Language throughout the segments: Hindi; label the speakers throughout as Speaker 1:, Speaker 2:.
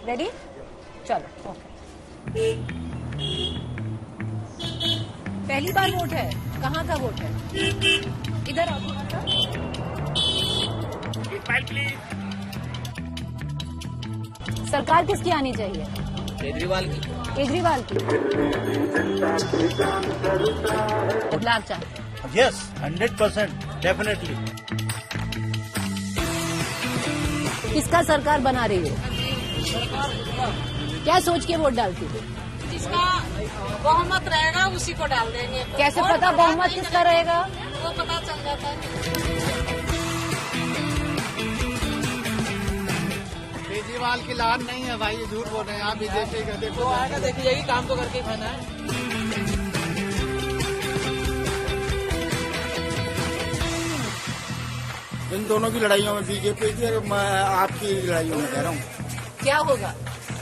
Speaker 1: रेडी? चलो ओके। पहली बार वोट है, कहाँ का वोट है? इधर आओ थोड़ा सा। सरकार किसकी आनी चाहिए?
Speaker 2: केजरीवाल की।
Speaker 1: केजरीवाल की। बदलाव चाहिए।
Speaker 3: Yes, 100%, definitely.
Speaker 1: किसका सरकार बना रही हो? क्या सोच के वोट डालती हो?
Speaker 4: जिसका बहुमत रहेगा उसी को डाल देंगे।
Speaker 1: कैसे पता बहुमत किसका रहेगा?
Speaker 4: वो पता चल जाता है।
Speaker 5: केजरीवाल की लान नहीं है भाई, झूठ बोल रहे हैं आप। बीजेपी का देखो,
Speaker 2: आएगा देखी जाएगी, काम तो करके खाना है।
Speaker 5: इन दोनों की लड़ाइयों में, बीजेपी की और मैं आपकी लड़ाइयों में कह रहा हूँ,
Speaker 1: क्या होगा?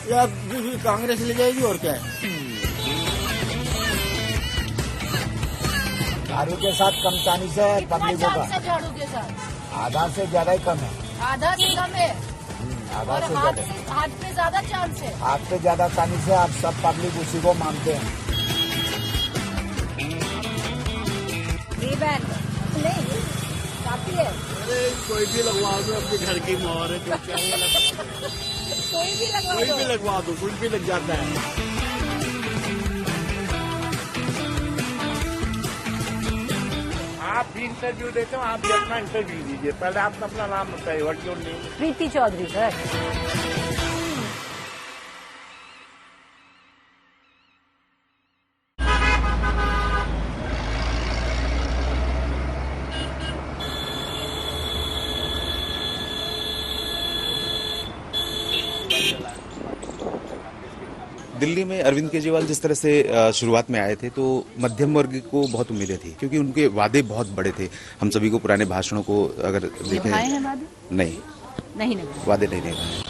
Speaker 5: या कांग्रेस ले जाएगी और क्या है।
Speaker 6: झाड़ू के साथ कम चानी से पब्लिक होगा।
Speaker 1: झाड़ू के साथ
Speaker 6: आधा से ज्यादा ही कम है।
Speaker 1: आधा से कम है
Speaker 6: आधा
Speaker 1: और
Speaker 6: से
Speaker 1: हाथ
Speaker 6: ज्यादा।
Speaker 1: पे ज्यादा चांस है।
Speaker 6: हाथ से ज्यादा चानी से आप सब पब्लिक उसी को मानते हैं।
Speaker 1: नहीं काफी है।
Speaker 5: अरे कोई भी लगवा दो, अपने घर की मोहर है, जो चाहे
Speaker 1: कोई भी लगवा
Speaker 5: कोई
Speaker 1: दो।
Speaker 5: भी लगवा दो, कुछ भी लग जाता है। आप भी इंटरव्यू देते हो, आप भी अपना इंटरव्यू दीजिए। पहले आप अपना नाम बताइए, what your name?
Speaker 1: Preeti Chaudhary sir.
Speaker 7: Delhi में अरविंद केजरीवाल जिस तरह से शुरुआत में आए थे तो मध्यम वर्ग को बहुत उम्मीदें थी, क्योंकि उनके वादे बहुत बड़े थे। हम सभी को पुराने भाषणों को अगर देखें,
Speaker 1: निभाए हैं वादे? नहीं
Speaker 7: वादे नहीं निभाए।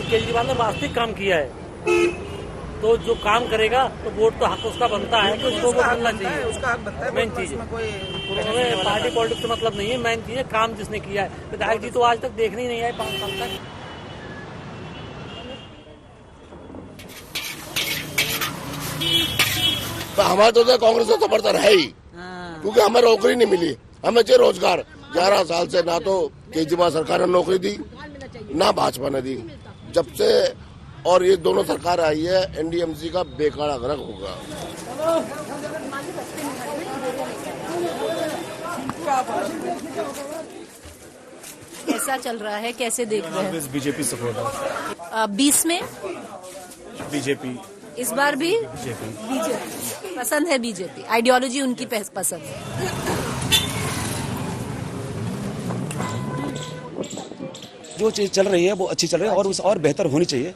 Speaker 8: केजरीवाल ने वास्तविक काम किया है, तो जो काम करेगा तो वोट तो हक उसका बनता है कि उसको वोट मिलना चाहिए।
Speaker 2: उसका हक बनता है।
Speaker 8: मेन चीज है, पार्टी पॉलिटिक्स से मतलब नहीं है। मेन चीज है काम जिसने किया है। विधायक जी तो आज तक देखने ही नहीं आए 5 साल तक।
Speaker 5: हमारे तो कांग्रेस का समर्थन है ही, क्योंकि हमें नौकरी नहीं मिली। हमें चाहिए रोजगार। 11 साल से ना तो केजरीवाल सरकार ने नौकरी दी, ना भाजपा ने दी। जब से और ये दोनों सरकार आई है, एनडीएमसी का बेकारा गर्क होगा।
Speaker 1: कैसा चल रहा है, कैसे देख रहे हैं?
Speaker 3: BJP supporter.
Speaker 1: 20 में
Speaker 3: बीजेपी।
Speaker 1: इस बार भी
Speaker 3: बीजेपी
Speaker 1: पसंद है। बीजेपी आइडियोलॉजी उनकी पसंद है।
Speaker 9: जो चीज चल रही है वो अच्छी चल रही है और उस और बेहतर होनी चाहिए।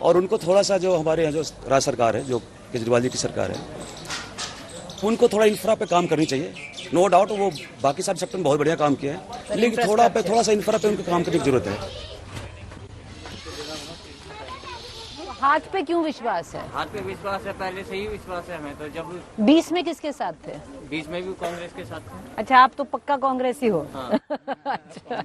Speaker 9: और उनको थोड़ा सा जो हमारे यहाँ जो राज्य सरकार है, जो केजरीवाल जी की सरकार है, उनको थोड़ा इंफ्रा पे काम करनी चाहिए। नो डाउट वो बाकी सारे सेक्टर में बहुत बढ़िया काम किया है, लेकिन थोड़ा सा इंफ्रा पे उनको काम करने की जरूरत है।
Speaker 1: हाथ पे क्यों विश्वास है?
Speaker 2: हाथ पे विश्वास है, पहले से ही विश्वास है हमें। तो जब
Speaker 1: 20 में किसके साथ थे?
Speaker 2: 20 में भी कांग्रेस के साथ थे।
Speaker 1: अच्छा, आप तो पक्का कांग्रेसी हो।
Speaker 2: हाँ।
Speaker 1: अच्छा।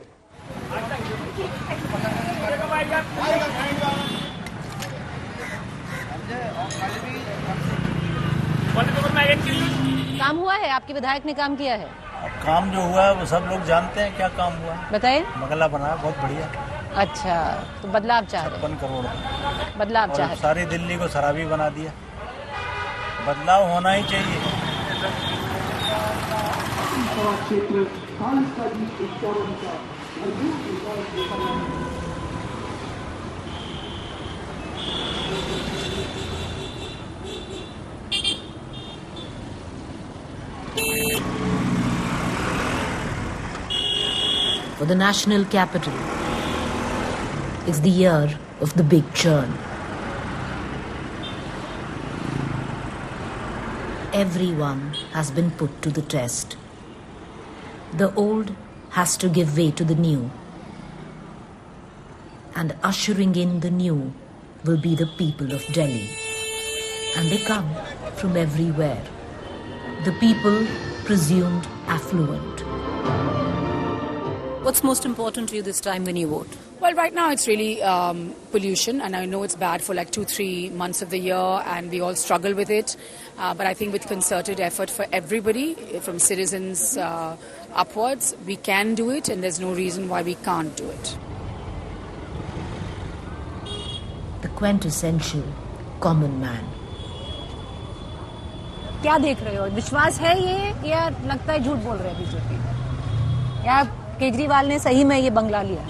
Speaker 1: काम हुआ है? आपके विधायक ने काम किया है?
Speaker 3: काम जो हुआ है वो सब लोग जानते हैं। क्या काम हुआ है
Speaker 1: बताइए।
Speaker 3: बंगला बना, बहुत बढ़िया।
Speaker 1: अच्छा, तो बदलाव चाह रहे
Speaker 3: 56 करोड़
Speaker 1: बदलाव चाह
Speaker 3: और
Speaker 1: रहे
Speaker 3: सारी दिल्ली को शराबी बना दिया। बदलाव होना ही चाहिए।
Speaker 10: For the national capital, it's the year of the big churn. Everyone has been put to the test. The old has to give way to the new. And ushering in the new will be the people of Delhi. And they come from everywhere. The people presumed affluent.
Speaker 1: What's most important to you this time when you vote?
Speaker 11: Well, right now it's really pollution, and I know it's bad for like 2-3 months of the year, and we all struggle with it. But I think with concerted effort for everybody, from citizens upwards, we can do it, and there's no reason why we can't do it.
Speaker 10: The quintessential common man.
Speaker 1: क्या देख रहे हो? विश्वास है ये या लगता है झूठ बोल रहे हैं बीजेपी? या केजरीवाल ने सही में ये बंगला लिया?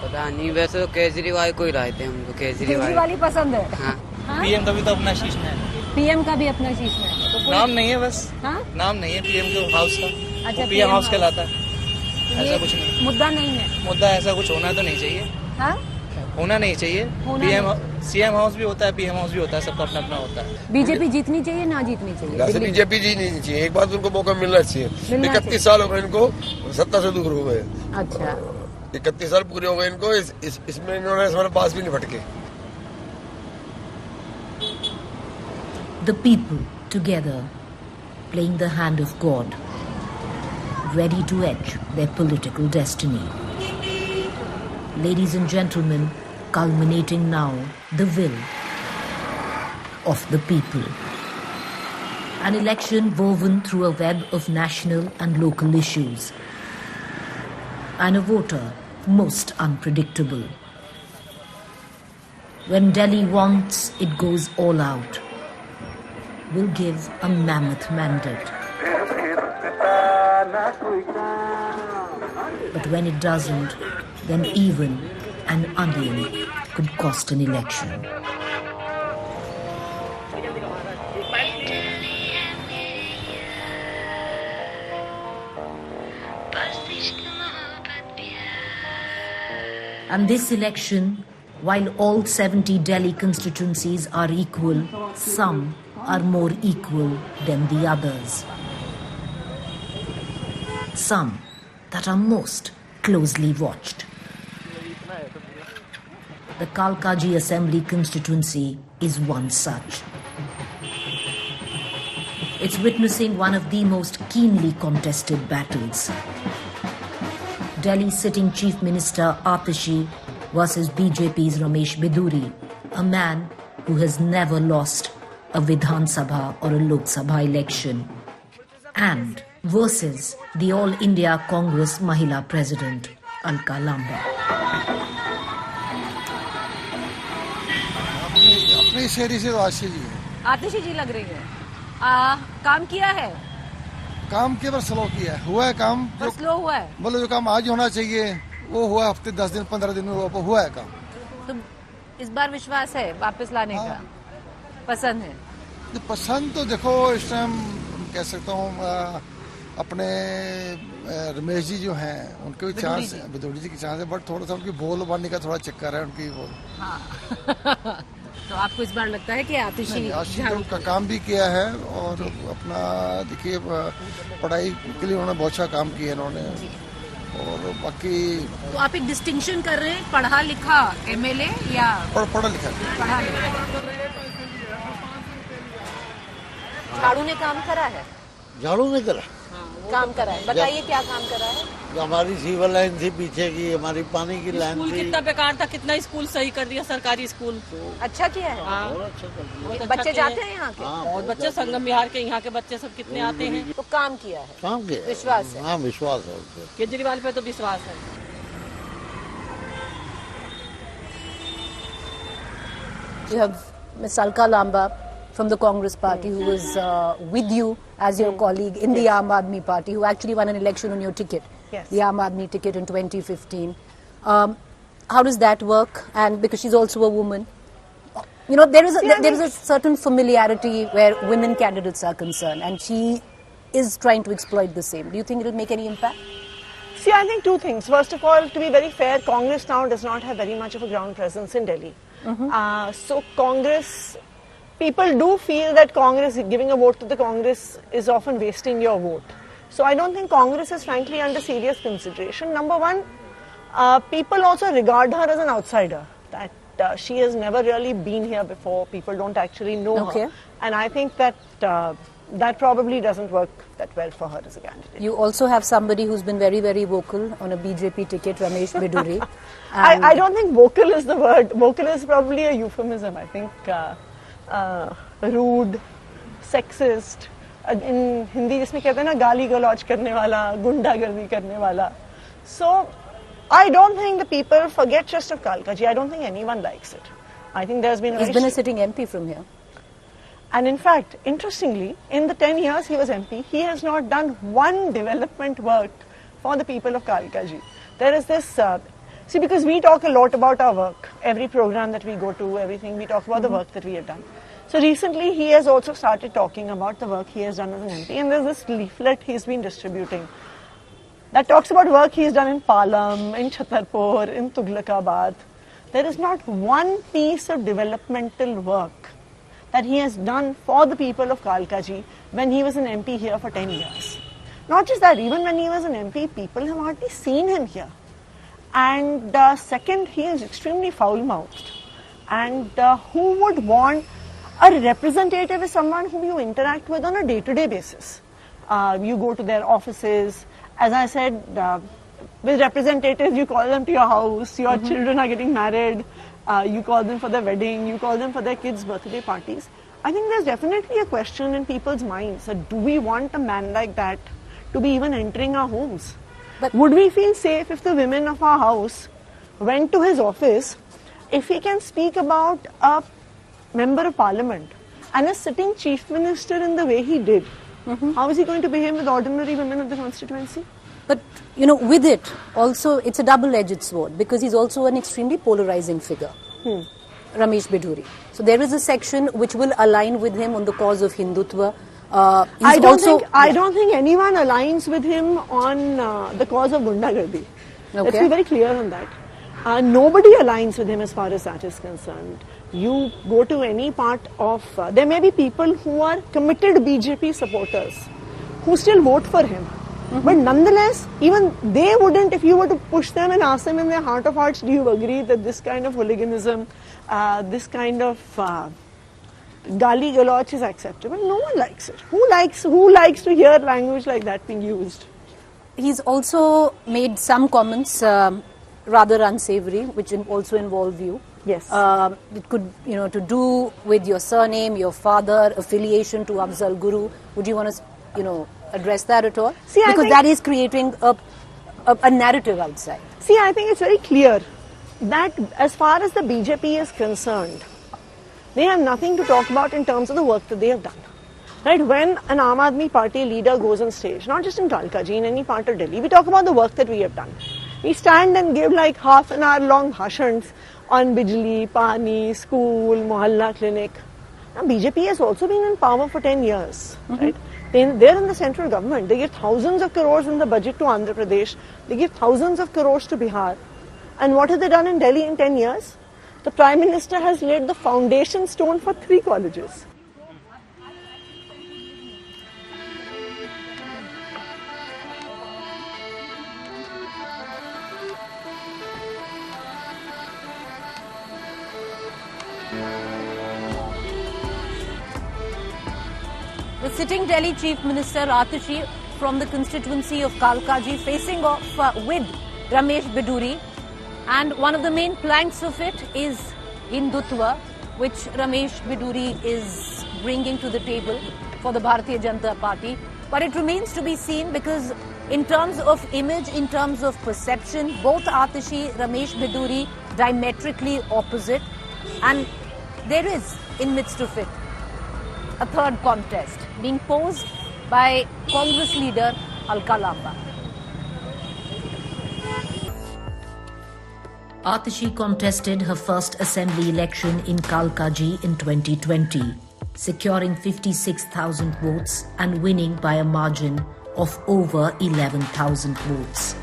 Speaker 2: पता नहीं, वैसे तो केजरीवाल को ही रहते हैं हम तो।
Speaker 1: केजरीवाल ही पसंद है।
Speaker 2: हाँ।
Speaker 3: पीएम का भी तो अपना शीश में है।
Speaker 1: पीएम का भी अपना शीश में है। तो
Speaker 3: नाम नहीं है बस।
Speaker 1: हाँ?
Speaker 3: नाम नहीं है पीएम के हाउस का।
Speaker 1: अच्छा,
Speaker 3: पीएम हाउस कहलाता है। ऐसा कुछ नहीं।
Speaker 1: मुद्दा नहीं है।
Speaker 3: मुद्दा ऐसा कुछ होना तो नहीं चाहिए।
Speaker 1: हाँ?
Speaker 3: होना नहीं चाहिए। पीएम सीएम हाउस भी होता है, पीएम हाउस भी होता है, सबका अपना अपना होता है।
Speaker 1: बीजेपी जीतनी चाहिए ना जीतनी चाहिए?
Speaker 5: बीजेपी जीतनी चाहिए, एक बार उनको मौका मिलना चाहिए। 31 साल हो गए इनको सत्ता से दूर हो गए।
Speaker 1: अच्छा,
Speaker 5: 31 साल पूरे हो गए इनको, इसमें इन्होंने हमारे पास भी नहीं फटके।
Speaker 10: The people together, playing the hand of God, ready to etch their political destiny. Ladies and gentlemen, culminating now the will of the people. An election woven through a web of national and local issues. And a voter most unpredictable. When Delhi wants, it goes all out. Will give a mammoth mandate. But when it doesn't, then even an onion could cost an election. And this election, while all 70 Delhi constituencies are equal, some are more equal than the others. Some that are most closely watched. The Kalkaji Assembly constituency is one such. It's witnessing one of the most keenly contested battles. Delhi sitting Chief Minister Atashi versus BJP's Ramesh Biduri, a man who has never lost a Vidhan Sabha or a Lok Sabha election, and versus the All India Congress Mahila President Alka Lamba.
Speaker 6: अपनी शहरी से आशी जी
Speaker 1: आतिशी जी लग रही है। काम किया है?
Speaker 6: काम के बार स्लो किया है, हुआ है काम जो
Speaker 1: स्लो हुआ है।
Speaker 6: मतलब जो काम आज होना चाहिए वो हुआ, हफ्ते 10 दिन 15 दिन में हुआ है काम।
Speaker 1: तो इस बार विश्वास है वापस लाने का? पसंद है?
Speaker 6: पसंद तो देखो इस टाइम कह सकता हूँ अपने रमेश जी जो हैं उनके भी चांस, बिदौड़ी जी की चांस है, बट थोड़ा सा उनकी बोल बानी का थोड़ा चक्कर है उनकी बोल।
Speaker 1: हाँ। तो आपको इस बार लगता है कि आतिशी
Speaker 6: का काम भी किया है और अपना देखिए पढ़ाई के लिए उन्होंने बहुत अच्छा काम किया इन्होंने, और बाकी
Speaker 1: तो आप एक डिस्टिंक्शन कर रहे हैं पढ़ा लिखा एमएलए या
Speaker 6: पढ़ा लिखा?
Speaker 1: पढ़ा लिखा। झाड़ू ने काम करा है?
Speaker 12: झाड़ू ने करा,
Speaker 1: काम करा है। बताइए क्या काम करा है?
Speaker 12: हमारी सीवर लाइन थी पीछे की, हमारी पानी की लाइन थी।
Speaker 4: कितना बेकार था, कितना स्कूल सही कर दिया सरकारी स्कूल।
Speaker 1: अच्छा किया है।
Speaker 4: अच्छा
Speaker 1: बच्चे जाते हैं यहाँ के?
Speaker 4: और बच्चे संगम बिहार के यहाँ के बच्चे सब कितने आते हैं।
Speaker 1: तो काम किया है,
Speaker 12: काम किया,
Speaker 1: विश्वास है।
Speaker 12: हाँ विश्वास है।
Speaker 4: केजरीवाल पे तो विश्वास है।
Speaker 1: You have Ms. Alka Lamba from the Congress party who was with you as your colleague in the Aam Aadmi party, who actually won an election on your ticket, the Aam Aadmi ticket in 2015. How does that work? And because she's also a woman, you know, there is a certain familiarity where women candidates are concerned, and she is trying to exploit the same. Do you think it will make any impact?
Speaker 13: See, I think two things. First of all, to be very fair, Congress now does not have very much of a ground presence in Delhi. So Congress, people do feel that Congress, giving a vote to the Congress is often wasting your vote. So I don't think Congress is frankly under serious consideration. Number one, people also regard her as an outsider, that she has never really been here before. People don't actually know her. And I think that that probably doesn't work that well for her as a candidate.
Speaker 1: You also have somebody who's been very, very vocal on a BJP ticket, Ramesh Biduri.
Speaker 13: I don't think vocal is the word. Vocal is probably a euphemism. I think rude, sexist. In Hindi जिसमें कहते हैं ना गाली गलौज करने वाला, गुंडागर्दी करने वाला. So I don't think the people forget just of Kalkaji. I don't think anyone likes it. I think there's been
Speaker 1: He's been a sitting MP from here.
Speaker 13: And in fact, interestingly, in the 10 years he was MP, he has not done one development work for the people of Kalkaji. There is this, see, because we talk a lot about our work, every program that we go to, everything, we talk about the work that we have done. So recently he has also started talking about the work he has done as an MP, and there's this leaflet he's been distributing that talks about work he's done in Palam, in Chhatarpur, in Tughlakabad. There is not one piece of developmental work that he has done for the people of Kalkaji when he was an MP here for 10 years. Not just that, even when he was an MP, people have hardly seen him here. And second, he is extremely foul-mouthed. And who would want a representative is someone whom you interact with on a day-to-day basis. You go to their offices. As I said, with representatives, you call them to your house, your children are getting married, you call them for their wedding, you call them for their kids' birthday parties. I think there's definitely a question in people's minds that do we want a man like that to be even entering our homes? But would we feel safe if the women of our house went to his office, if he can speak about a member of parliament and a sitting chief minister in the way he did? How is he going to behave with ordinary women of the constituency?
Speaker 1: But, you know, with it, also, it's a double-edged sword because he's also an extremely polarizing figure, Ramesh Biduri. So there is a section which will align with him on the cause of Hindutva. I
Speaker 13: don't think anyone aligns with him on the cause of Gundagardi. Let's be very clear on that. Nobody aligns with him as far as that is concerned. You go to any part of... there may be people who are committed BJP supporters who still vote for him. But nonetheless, even they wouldn't, if you were to push them and ask them in their heart of hearts, do you agree that this kind of hooliganism, this kind of gali galoch is acceptable? No one likes it. Who likes to hear language like that being used?
Speaker 1: He's also made some comments rather unsavory, which also involve you.
Speaker 13: Yes.
Speaker 1: It could, you know, to do with your surname, your father, affiliation to Afzal Guru. Would you want to, you know, address that at all?
Speaker 13: See,
Speaker 1: because that is creating a narrative outside.
Speaker 13: See, I think it's very clear that as far as the BJP is concerned, they have nothing to talk about in terms of the work that they have done. Right? When an Aam Aadmi Party leader goes on stage, not just in Kalkaji, in any part of Delhi, we talk about the work that we have done. We stand and give like half an hour long bhashans on Bijli, Pani, school, Mohalla clinic. Now, BJP has also been in power for 10 years. Right? They're in the central government. They give thousands of crores in the budget to Andhra Pradesh. They give thousands of crores to Bihar. And what have they done in Delhi in 10 years? The Prime Minister has laid the foundation stone for 3 colleges.
Speaker 1: The sitting Delhi Chief Minister Atashi from the constituency of Kalkaji facing off with Ramesh Biduri, and one of the main planks of it is Hindutva, which Ramesh Biduri is bringing to the table for the Bharatiya Janata Party. But it remains to be seen because in terms of image, in terms of perception, both Atashi, Ramesh Biduri diametrically opposite, and there is in midst of it a third contest being posed by Congress leader Alka Lamba.
Speaker 10: Atashi contested her first assembly election in Kalkaji in 2020, securing 56,000 votes and winning by a margin of over 11,000 votes.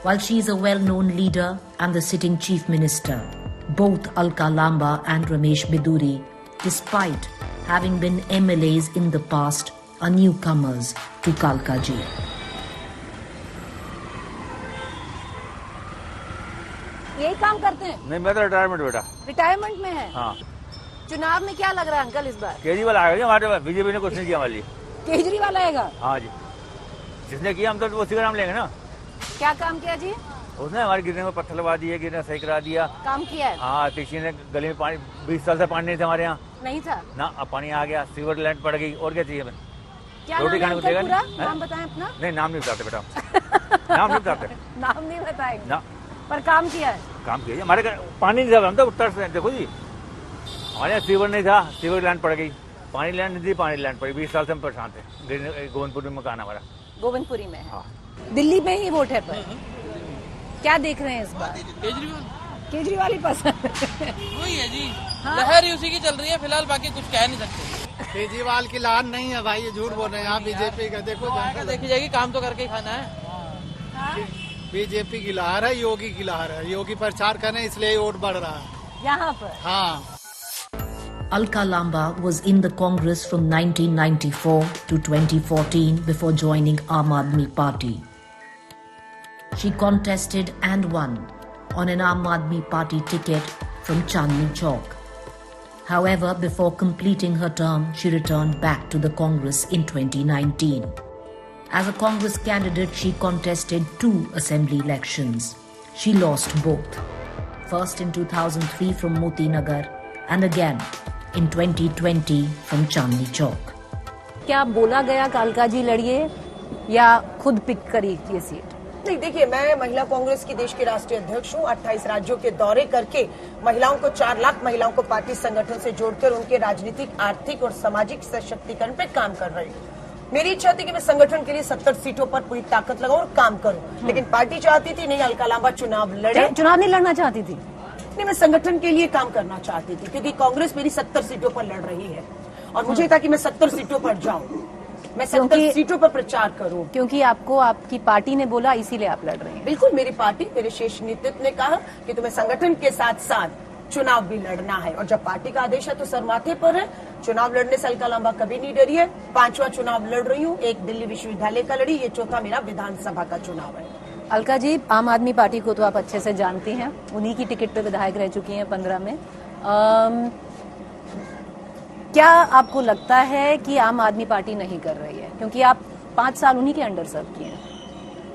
Speaker 10: While she is a well-known leader and the sitting chief minister, both Alka Lamba and Ramesh Biduri, despite having been MLAs in the past, are newcomers to Kalkaji.
Speaker 1: यही काम करते हैं?
Speaker 14: नहीं, मैं तो रिटायरमेंट बेटा।
Speaker 1: रिटायरमेंट में है?
Speaker 14: हाँ।
Speaker 1: चुनाव में क्या लग रहा है अंकल इस बार?
Speaker 14: केजरीवाल आएगा हमारे पास, बीजेपी ने कुछ नहीं किया हमारे लिए।
Speaker 1: केजरीवाल आएगा?
Speaker 14: हाँ जी, जिसने किया हम तो उसी का नाम लेंगे ना।
Speaker 1: क्या काम किया जी?
Speaker 14: उसने हमारे गिरने में पत्थर लगा दिए, गिरने सही करा दिया।
Speaker 1: काम किया है?
Speaker 14: हाँ, किसी ने गली में पानी 20 साल से पानी नहीं था हमारे यहाँ।
Speaker 1: नहीं था
Speaker 14: ना, अब पानी आ गया, सीवर लाइन पड़ गई, और क्या चाहिए हमें?
Speaker 1: क्या
Speaker 14: रोटी खाने को देगा नहीं?
Speaker 1: नाम बताएं अपना।
Speaker 14: नहीं, नाम नहीं बताते बेटा। नाम नहीं बताते।
Speaker 1: नाम नहीं बताएंगे
Speaker 14: ना,
Speaker 1: पर काम किया है?
Speaker 14: काम किया हमारे घर पानी नहीं था, हम तो उत्तर से देखो जी, हमारे यहाँ सीवर नहीं था, सीवर लाइन पड़ गई, पानी लाइन नहीं थी, पानी लाइन पड़ी, 20 साल से हम परेशान थे। गोविंदपुरी में मकान हमारा।
Speaker 1: गोविंदपुरी में?
Speaker 14: हाँ।
Speaker 1: दिल्ली में ही वोट है पर क्या देख रहे हैं इस बार? केजरीवाल ही पसंद
Speaker 15: वही है जी। हाँ? लहर ही उसी की चल रही है फिलहाल, बाकी कुछ कह नहीं सकते।
Speaker 12: केजरीवाल की लहर नहीं है भाई, ये झूठ बोल रहे हैं। यहाँ बीजेपी का देखो,
Speaker 15: देखी जाएगी, काम तो करके ही खाना है।
Speaker 12: बीजेपी की लहर है, योगी की लहर है। योगी प्रचार कर रहे हैं इसलिए वोट बढ़ रहा है
Speaker 1: यहाँ पर।
Speaker 12: हाँ।
Speaker 10: Alka Lamba was in the Congress from 1994 to 2014 before joining Aam Aadmi Party. She contested and won on an Aam Aadmi Party ticket from Chandni Chowk. However, before completing her term, she returned back to the Congress in 2019. As a Congress candidate, she contested 2 assembly elections. She lost both. First in 2003 from Moti Nagar and again in 2020 from Chandni Chowk.
Speaker 1: क्या बोला गया कालका जी लड़िए या खुद पिक करी ये सीट?
Speaker 13: नहीं, देखिए, मैं महिला कांग्रेस की देश के राष्ट्रीय अध्यक्ष हूँ। 28 राज्यों के दौरे करके महिलाओं को 4 लाख महिलाओं को पार्टी संगठन से जोड़कर उनके राजनीतिक, आर्थिक और सामाजिक सशक्तिकरण पे काम कर रही हूँ। मेरी इच्छा थी कि मैं संगठन के लिए 70 सीटों पर पूरी ताकत लगाऊं और काम करूं, लेकिन पार्टी चाहती थी नहीं अलका लांबा चुनाव लड़े।
Speaker 1: चुनाव नहीं लड़ना चाहती थी?
Speaker 13: नहीं, मैं संगठन के लिए काम करना चाहती थी क्योंकि कांग्रेस मेरी 70 सीटों पर लड़ रही है और मुझे था कि मैं 70 सीटों पर जाऊं, मैं 70 सीटों पर प्रचार करूं।
Speaker 1: क्योंकि आपको आपकी पार्टी ने बोला, इसीलिए आप लड़ रहे हैं?
Speaker 13: बिल्कुल, मेरी पार्टी, मेरे शीर्ष नेतृत्व ने कहा कि तुम्हें संगठन के साथ साथ चुनाव भी लड़ना है और जब पार्टी का आदेश है तो सर माथे पर है। चुनाव लड़ने से अलका लांबा कभी नहीं डरी है। 5वां चुनाव लड़ रही हूँ, 1 दिल्ली विश्वविद्यालय का लड़ी, ये 4था मेरा विधानसभा का चुनाव है।
Speaker 1: अलका जी, आम आदमी पार्टी को तो आप अच्छे से जानती हैं, उन्हीं की टिकट पे विधायक रह चुकी हैं 15 में। क्या आपको लगता है कि आम आदमी पार्टी नहीं कर रही है क्योंकि आप 5 साल उन्हीं के अंडर सर्व किए हैं?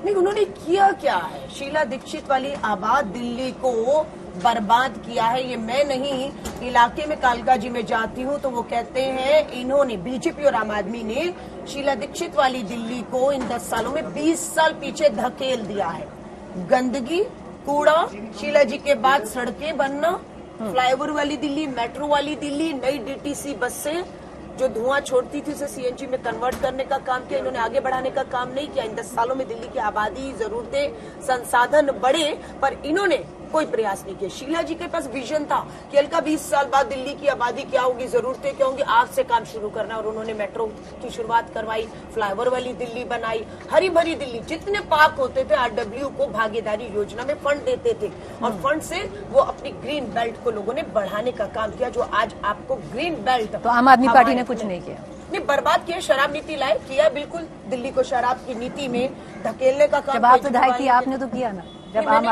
Speaker 13: नहीं, उन्होंने किया क्या है? शीला दीक्षित वाली आबाद दिल्ली को बर्बाद किया है। ये मैं नहीं, इलाके में कालका जी में जाती हूँ तो वो कहते हैं इन्होंने, बीजेपी और आम आदमी ने शीला दीक्षित वाली दिल्ली को इन 10 सालों में 20 साल पीछे धकेल दिया है। गंदगी, कूड़ा, शीला जी के बाद सड़कें बनना, फ्लाईओवर वाली दिल्ली, मेट्रो वाली दिल्ली, नई डीटीसी बसें जो धुआं छोड़ती थी उसे सीएनजी में कन्वर्ट करने का काम किया। इन्होंने आगे बढ़ाने का काम नहीं किया। इन 10 सालों में दिल्ली की आबादी, जरूरतें, संसाधन बढ़े पर इन्होंने कोई प्रयास नहीं किया। शीला जी के पास विजन था कि अलका 20 साल बाद दिल्ली की आबादी क्या होगी, जरूरतें क्या होंगी, आज से काम शुरू करना, और उन्होंने मेट्रो की शुरुआत करवाई, फ्लाईओवर वाली दिल्ली बनाई, हरी भरी दिल्ली। जितने पार्क होते थे आरडब्ल्यू को भागीदारी योजना में फंड देते थे और फंड से वो अपनी ग्रीन बेल्ट को लोगों ने बढ़ाने का काम किया, जो आज आपको ग्रीन बेल्ट।
Speaker 1: तो आम आदमी पार्टी ने कुछ नहीं किया?
Speaker 13: नहीं, बर्बाद किया। शराब नीति लाए, किया बिल्कुल, दिल्ली को शराब की नीति में धकेलने का काम।
Speaker 1: जब आप विधायक थी आपने तो किया ना, जब आम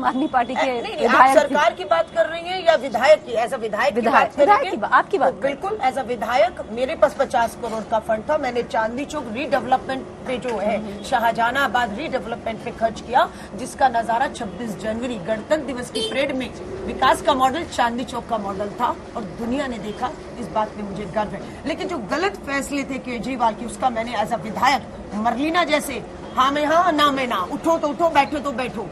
Speaker 1: आदमी पार्टी के
Speaker 13: आप सरकार की बात कर रही हैं या विधायक की? एज अ विधायक की बात करेंगे?
Speaker 1: आपकी बात
Speaker 13: बिल्कुल, एज अ विधायक मेरे पास 50 करोड़ का फंड था। मैंने चांदनी चौक रीडेवलपमेंट पे जो है शाहजहानाबाद रीडेवलपमेंट पे खर्च किया, जिसका नजारा 26 जनवरी गणतंत्र दिवस की परेड में विकास का मॉडल चांदनी चौक का मॉडल था और दुनिया ने देखा। इस बात में मुझे गर्व है। लेकिन जो गलत फैसले थे केजरीवाल की, उसका मैंने एज अ विधायक मरलीना जैसे हाँ में हाँ, ना में ना, उठो तो उठो, बैठो तो बैठो,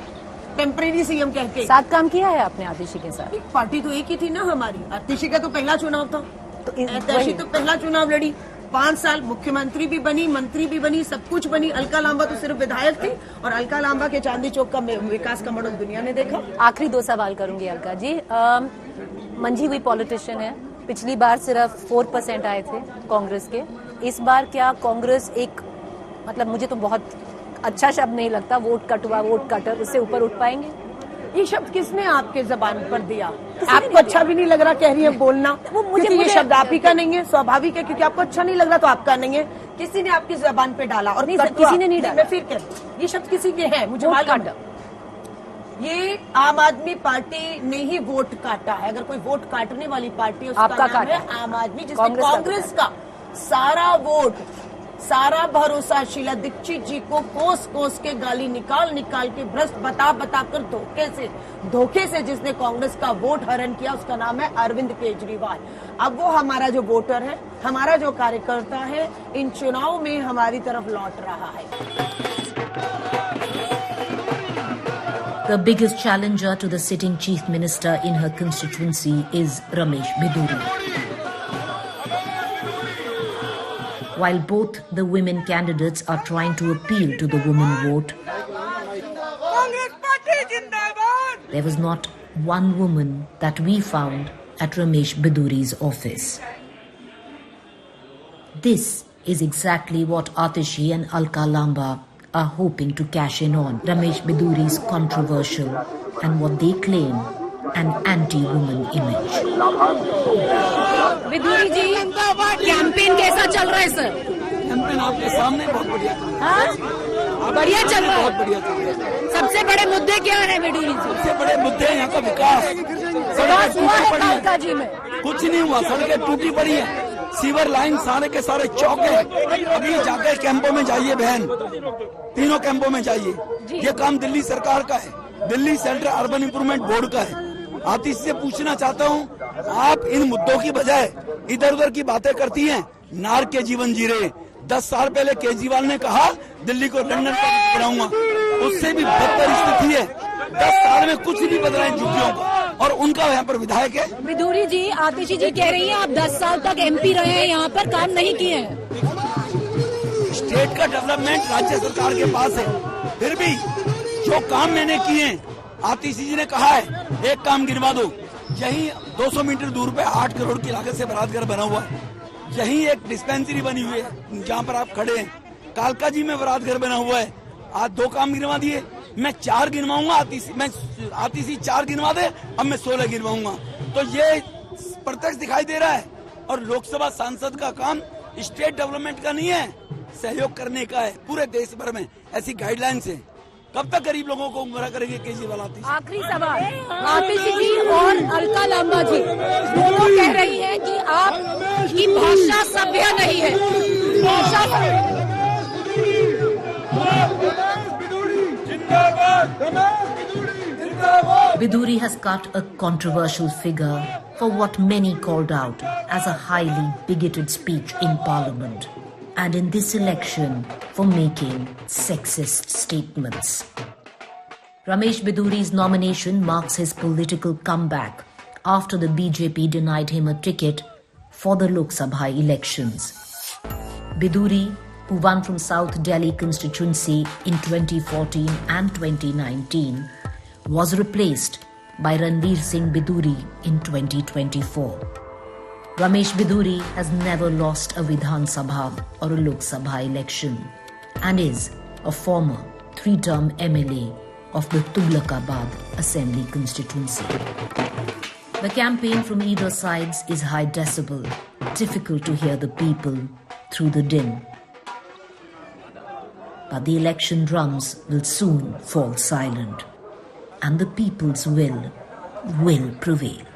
Speaker 13: टेम्परेरी सीएम कह के
Speaker 1: साथ काम किया है आपने आतिशी के साथ?
Speaker 13: पार्टी तो एक ही थी ना हमारी। आतिशी का तो पहला चुनाव था, तो आतिशी तो पहला चुनाव लड़ी, 5 साल मुख्यमंत्री भी बनी, मंत्री भी बनी, सब कुछ बनी। अलका लांबा तो सिर्फ विधायक थी और अलका लांबा के चांदनी चौक का विकास का मॉडल दुनिया ने देखा।
Speaker 1: आखिरी 2 सवाल करूंगी अलका जी। मंझी हुई पॉलिटिशियन है, पिछली बार सिर्फ 4% आए थे कांग्रेस के। इस बार क्या कांग्रेस एक, मतलब मुझे तो बहुत अच्छा शब्द नहीं लगता, वोट कटवा, वोट कटर, उससे ऊपर उठ पाएंगे?
Speaker 13: ये शब्द किसने आपके जबान पर दिया? आपको अच्छा भी नहीं लग रहा कह रही है बोलना, वो मुझे ये शब्द आप ही का नहीं है, स्वाभाविक है, क्योंकि आपको अच्छा नहीं लग रहा तो आपका नहीं है। किसी ने आपकी जबान पे डाला और
Speaker 1: किसी ने नहीं डाला।
Speaker 13: मैं फिर कह, ये शब्द किसी के हैं, मुझे मालूम है। ये आम आदमी पार्टी ने ही वोट काटा है। अगर कोई वोट काटने वाली पार्टी है उसका नाम है आम आदमी, जिसमें कांग्रेस का सारा वोट
Speaker 16: सारा भरोसा शीला दीक्षित जी को कोस कोस के गाली निकाल निकाल के भ्रष्ट बता बता कर धोखे से जिसने कांग्रेस का वोट हरण किया, उसका नाम है अरविंद केजरीवाल। अब वो हमारा जो वोटर है, हमारा जो कार्यकर्ता है, इन चुनाव में हमारी तरफ लौट रहा है।
Speaker 10: The biggest challenger to the sitting chief minister in her constituency is Ramesh Biduri. While both the women candidates are trying to appeal to the women vote, there was not one woman that we found at Ramesh Biduri's office. This is exactly what Atishi and Alka Lamba are hoping to cash in on Ramesh Biduri's controversial and what they claim an anti-woman image.
Speaker 11: Bidhuri ji, campaign कैसा चल रहा है सर?
Speaker 17: कैंपेन आपके सामने बहुत बढ़िया चल रहा है।
Speaker 11: हाँ? बढ़िया चल रहा है।
Speaker 17: बहुत बढ़िया चल रहा है।
Speaker 11: सबसे बड़े मुद्दे क्या है बिदुरी जी?
Speaker 17: सबसे बड़े मुद्दे यहाँ का विकास। सड़कें टूटी पड़ी है, कुछ नहीं हुआ, सड़कें टूटी पड़ी है, सीवर लाइन सारे के सारे चौक है। अभी जाके कैंपों में जाइए बहन, तीनों कैंपों में जाइए। ये काम दिल्ली सरकार का है, Delhi central urban improvement board का है। आतिश से पूछना चाहता हूँ, आप इन मुद्दों की बजाय इधर उधर की बातें करती हैं। नार के जीवन जी रहे। 10 साल पहले केजरीवाल ने कहा दिल्ली को लंदन का बनाऊंगा, उससे भी बदतर स्थिति है। 10 साल में कुछ नहीं बदला इन झुग्गियों को, और उनका यहाँ पर विधायक है।
Speaker 11: बिदुरी जी, आतिशी जी कह रही हैं आप 10 साल तक MP रहे हैं, यहाँ पर काम नहीं किए हैं।
Speaker 17: स्टेट का डेवलपमेंट राज्य सरकार के पास है, फिर भी जो काम मैंने किए, आतिशी जी ने कहा है एक काम गिनवा दो। यही 200 मीटर दूर पे 8 करोड़ की लागत से बरातघर बना हुआ है। यही एक डिस्पेंसरी बनी हुई है जहाँ पर आप खड़े हैं। कालका जी में बरातघर बना हुआ है। आज 2 काम गिनवा दिए, मैं 4 गिनवाऊंगा। आतिशी 4 गिनवा दे, अब मैं 16 गिनवाऊंगा। तो ये प्रत्यक्ष दिखाई दे रहा है। और लोकसभा सांसद का काम स्टेट डेवलपमेंट का नहीं है, सहयोग करने का है। पूरे देश भर में ऐसी गाइडलाइंस है। कब तक गरीब लोगों को गुमराह करेंगे केजरीवाल?
Speaker 11: आखिरी सवाल, आतिशी जी और अलका लांबा जी दोनों कह रही हैं कि आपकी भाषा सभ्य नहीं है।
Speaker 10: Biduri has cut a controversial figure for what many called out as a highly bigoted speech in Parliament, and in this election for making sexist statements. Ramesh Biduri's nomination marks his political comeback after the BJP denied him a ticket for the Lok Sabha elections. Biduri, who won from South Delhi constituency in 2014 and 2019, was replaced by Ranveer Singh Biduri in 2024. Ramesh Biduri has never lost a Vidhan Sabha or a Lok Sabha election and is a former 3-term MLA of the Tughlakabad Assembly constituency. The campaign from either sides is high decibel, difficult to hear the people through the din. But the election drums will soon fall silent, and the people's will prevail.